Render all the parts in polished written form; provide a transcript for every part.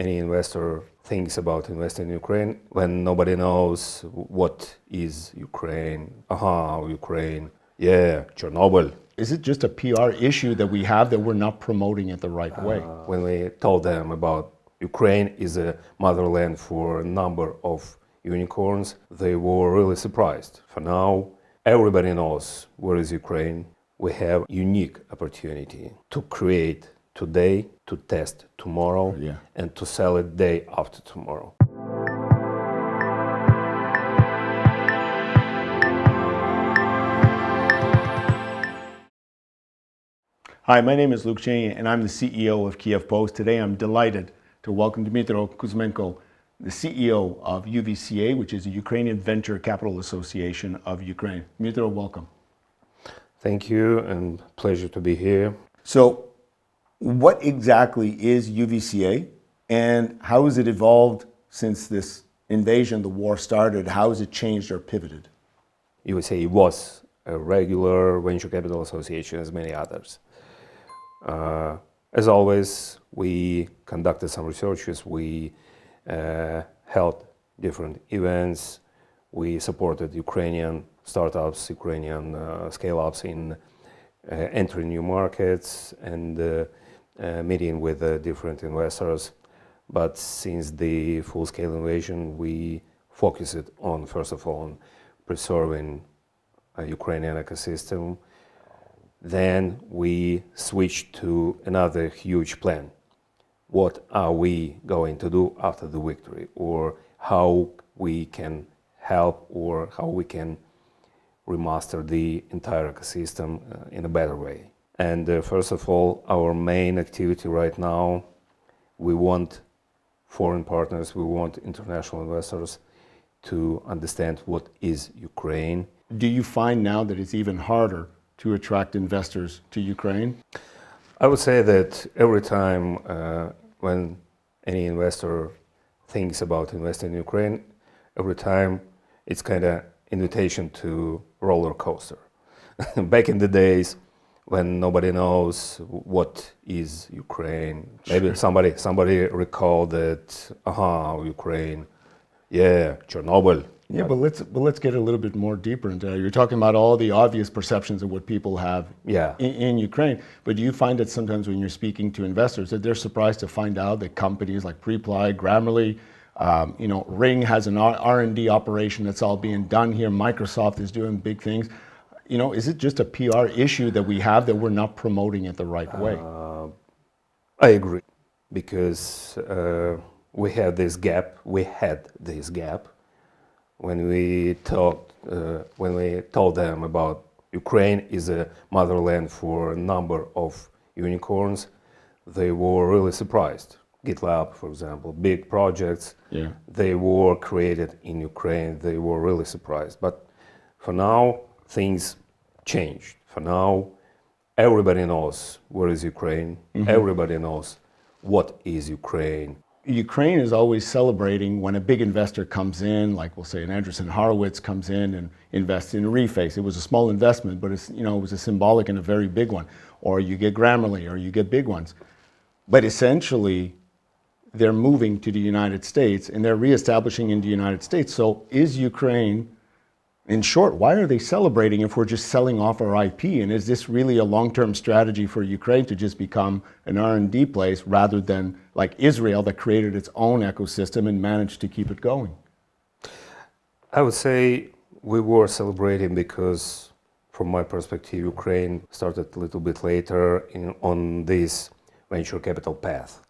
any investor thinks about investing in Ukraine when nobody knows what is Ukraine. Ukraine. Yeah, Chernobyl. Is it just a PR issue that we have that we're not promoting it the right way? When we told them about Ukraine is a motherland for a number of unicorns, they were really surprised. For now, everybody knows where is Ukraine. We have unique opportunity to create today, to test tomorrow, and to sell it day after tomorrow. Hi, my name is Luke Cheney, and I'm the CEO of Kyiv Post. Today, I'm delighted to welcome Dmytro Kuzmenko, the CEO of UVCA, which is the Ukrainian Venture Capital Association of Ukraine. Dmytro, welcome. Thank you, and pleasure to be here. So, what exactly is UVCA, and how has it evolved since this invasion, the war started? How has it changed or pivoted? UVCA was a regular venture capital association, as many others. As always, we conducted some researches, we held different events, we supported Ukrainian startups, Ukrainian scale-ups in entering new markets and meeting with different investors. But since the full-scale invasion, we focused on, first of all, on preserving a Ukrainian ecosystem. Then we switched to another huge plan. What are we going to do after the victory, or how we can help, or how we can remaster the entire ecosystem in a better way. And first of all, our main activity right now, we want foreign partners, we want international investors to understand what is Ukraine. Do you find now that it's even harder to attract investors to Ukraine? I would say that every time when any investor thinks about investing in Ukraine, every time it's kind of invitation to roller coaster. Back in the days when nobody knows what is Ukraine, maybe somebody recall that, Ukraine, yeah, Chernobyl. Yeah, but let's get a little bit more deeper into that. You're talking about all the obvious perceptions of what people have in Ukraine, but do you find that sometimes when you're speaking to investors that they're surprised to find out that companies like Preply, Grammarly, Ring has an R&D operation that's all being done here. Microsoft is doing big things. Is it just a PR issue that we have that we're not promoting it the right way? I agree, because we had this gap. When we told them about Ukraine is a motherland for a number of unicorns, they were really surprised. GitLab, for example, big projects, they were created in Ukraine. They were really surprised. But for now, things changed. For now, everybody knows where is Ukraine. Everybody knows what is Ukraine. Ukraine is always celebrating when a big investor comes in, like we'll say an Andreessen Horowitz comes in and invests in Reface. It was a small investment, but it was a symbolic and a very big one. Or you get Grammarly, or you get big ones. But essentially, they're moving to the United States and they're reestablishing in the United States. So is Ukraine, in short, why are they celebrating if we're just selling off our IP? And is this really a long-term strategy for Ukraine to just become an R&D place rather than like Israel that created its own ecosystem and managed to keep it going? I would say we were celebrating because, from my perspective, Ukraine started a little bit later on this venture capital path.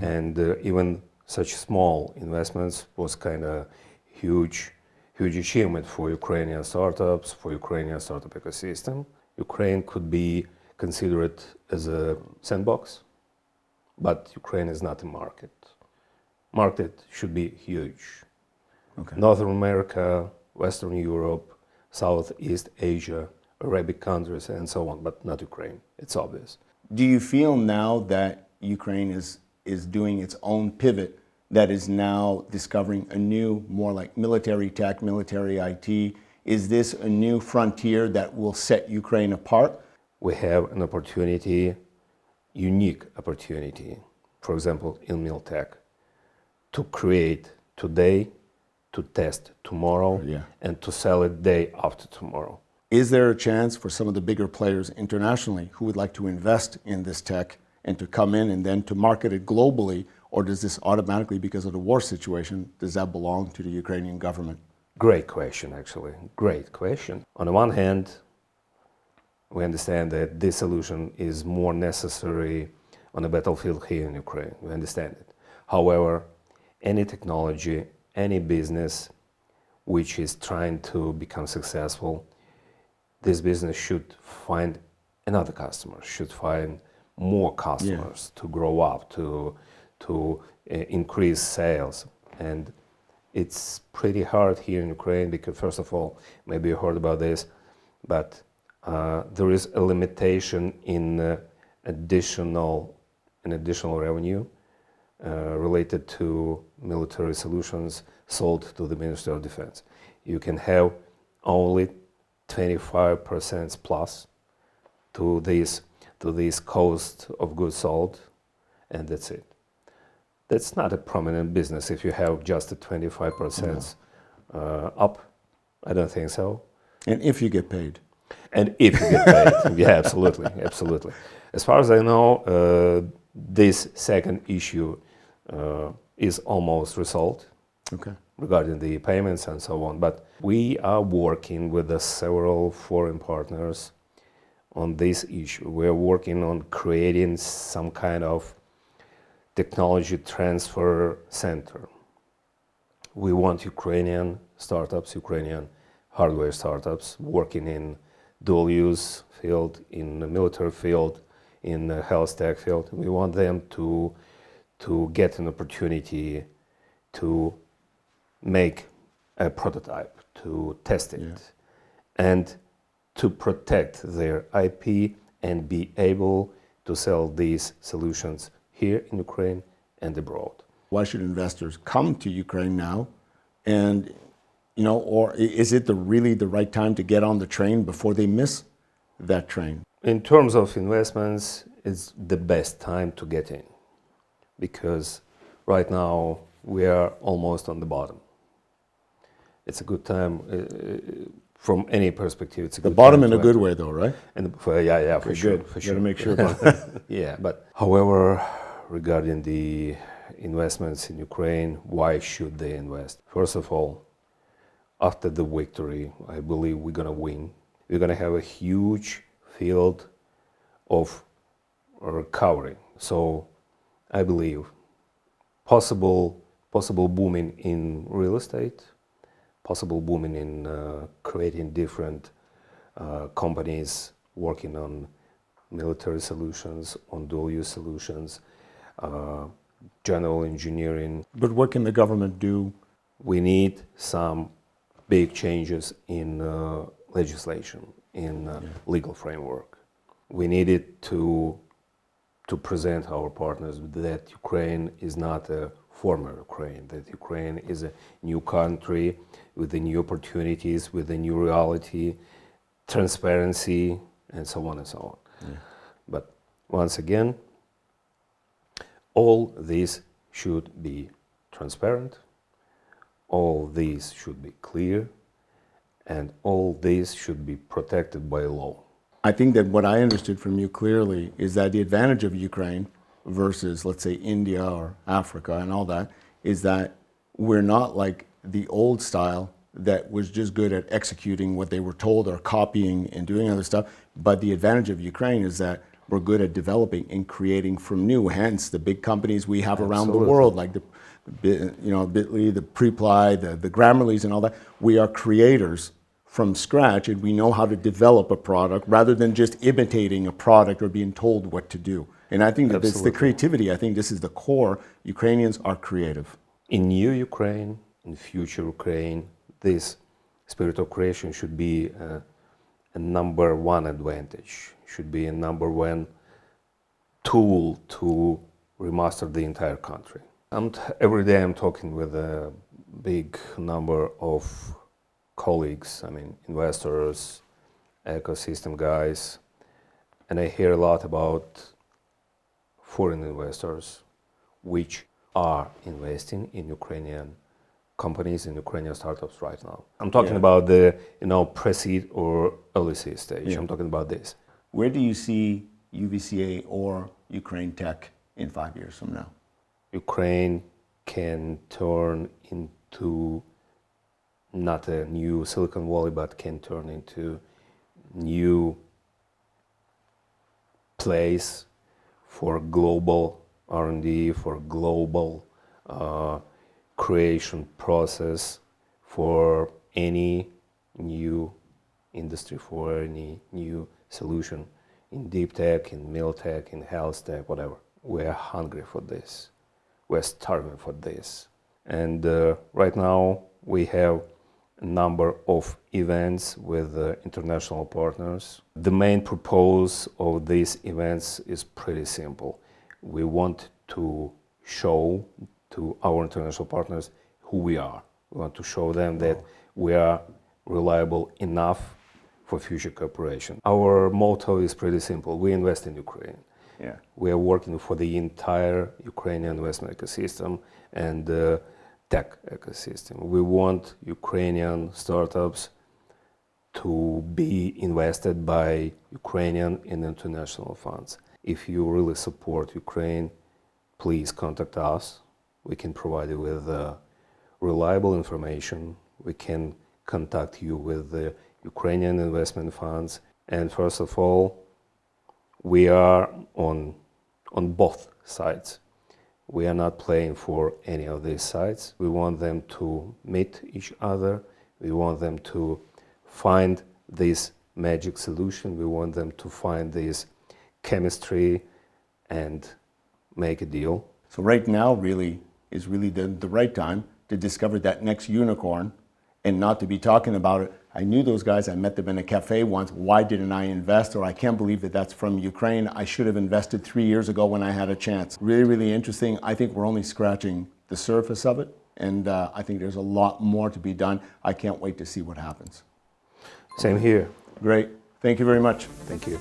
And even such small investments was kind of huge achievement for Ukrainian startups, for Ukrainian startup ecosystem. Ukraine could be considered as a sandbox, but Ukraine is not a market. Market should be huge. Northern America, Western Europe, Southeast Asia, Arabic countries, and so on, but not Ukraine. It's obvious. Do you feel now that Ukraine is doing its own pivot, that is now discovering a new, more like military tech, military IT? Is this a new frontier that will set Ukraine apart? We have an opportunity, unique opportunity, for example, in Miltech, to create today, to test tomorrow, Yeah. and to sell it day after tomorrow. Is there a chance for some of the bigger players internationally who would like to invest in this tech and to come in and then to market it globally? Or does this automatically, because of the war situation, does that belong to the Ukrainian government? Great question, actually. Great question. On the one hand, we understand that this solution is more necessary on the battlefield here in Ukraine. We understand it. However, any technology, any business which is trying to become successful, this business should find another customer, should find more customers to grow up, to increase sales. And it's pretty hard here in Ukraine because, first of all, maybe you heard about this, but there is a limitation in additional revenue related to military solutions sold to the Ministry of Defense. You can have only 25% plus to this cost of goods sold, and that's it. That's not a prominent business if you have just a 25% up. I don't think so. And if you get paid. And if you get paid, yeah, absolutely, absolutely. As far as I know, this second issue is almost resolved regarding the payments and so on. But we are working with several foreign partners on this issue. We are working on creating some kind of technology transfer center. We want Ukrainian startups, Ukrainian hardware startups working in dual use field, in the military field, in the health tech field. We want them to get an opportunity to make a prototype, to test it, and to protect their IP and be able to sell these solutions here in Ukraine and abroad. Why should investors come to Ukraine now? And, or is it really the right time to get on the train before they miss that train? In terms of investments, it's the best time to get in because right now we are almost on the bottom. It's a good time from any perspective. It's a good the bottom time in a good way, though, right? And for sure. For sure. Got to make sure about that. Yeah, but however, regarding the investments in Ukraine, why should they invest? First of all, after the victory, I believe we're going to win. We're going to have a huge field of recovery. So I believe possible booming in real estate, possible booming in creating different companies working on military solutions, on dual-use solutions, general engineering. But what can the government do? We need some big changes in legislation, in legal framework. We needed to present our partners that Ukraine is not a former Ukraine, that Ukraine is a new country with the new opportunities, with the new reality, transparency, and so on and so on. Yeah. But once again, all these should be transparent, all these should be clear, and all these should be protected by law. I think that what I understood from you clearly is that the advantage of Ukraine versus, let's say, India or Africa and all that, is that we're not like the old style that was just good at executing what they were told or copying and doing other stuff. But the advantage of Ukraine is that we're good at developing and creating from new. Hence, the big companies we have around the world, like the Bitly, the Preply, the Grammarlys, and all that. We are creators from scratch, and we know how to develop a product rather than just imitating a product or being told what to do. And I think that it's the creativity. I think this is the core. Ukrainians are creative. In new Ukraine, in future Ukraine, this spirit of creation should be a number one advantage, should be a number one tool to remaster the entire country. Every day I'm talking with a big number of colleagues, investors, ecosystem guys, and I hear a lot about foreign investors which are investing in Ukrainian companies, in Ukrainian startups right now. I'm talking about the pre-seed or early seed stage. I'm talking about this. Where do you see UVCA or Ukraine Tech in 5 years from now? Ukraine can turn into not a new Silicon Valley, but can turn into new place for global R&D, for global creation process, for any new industry, for any new solution in deep tech, in middle tech, in health tech, whatever. We're hungry for this. We're starving for this. And right now we have a number of events with international partners. The main purpose of these events is pretty simple. We want to show to our international partners who we are. We want to show them that we are reliable enough for future cooperation. Our motto is pretty simple. We invest in Ukraine. Yeah. We are working for the entire Ukrainian investment ecosystem and tech ecosystem. We want Ukrainian startups to be invested by Ukrainian and international funds. If you really support Ukraine, please contact us. We can provide you with reliable information. We can contact you with the Ukrainian investment funds. And first of all, we are on both sides. We are not playing for any of these sides. We want them to meet each other. We want them to find this magic solution. We want them to find this chemistry and make a deal. So right now really is the right time to discover that next unicorn and not to be talking about it. I knew those guys, I met them in a cafe once, why didn't I invest? Or I can't believe that that's from Ukraine. I should have invested 3 years ago when I had a chance. Really, really interesting. I think we're only scratching the surface of it. And I think there's a lot more to be done. I can't wait to see what happens. Same here. Great. Thank you very much. Thank you.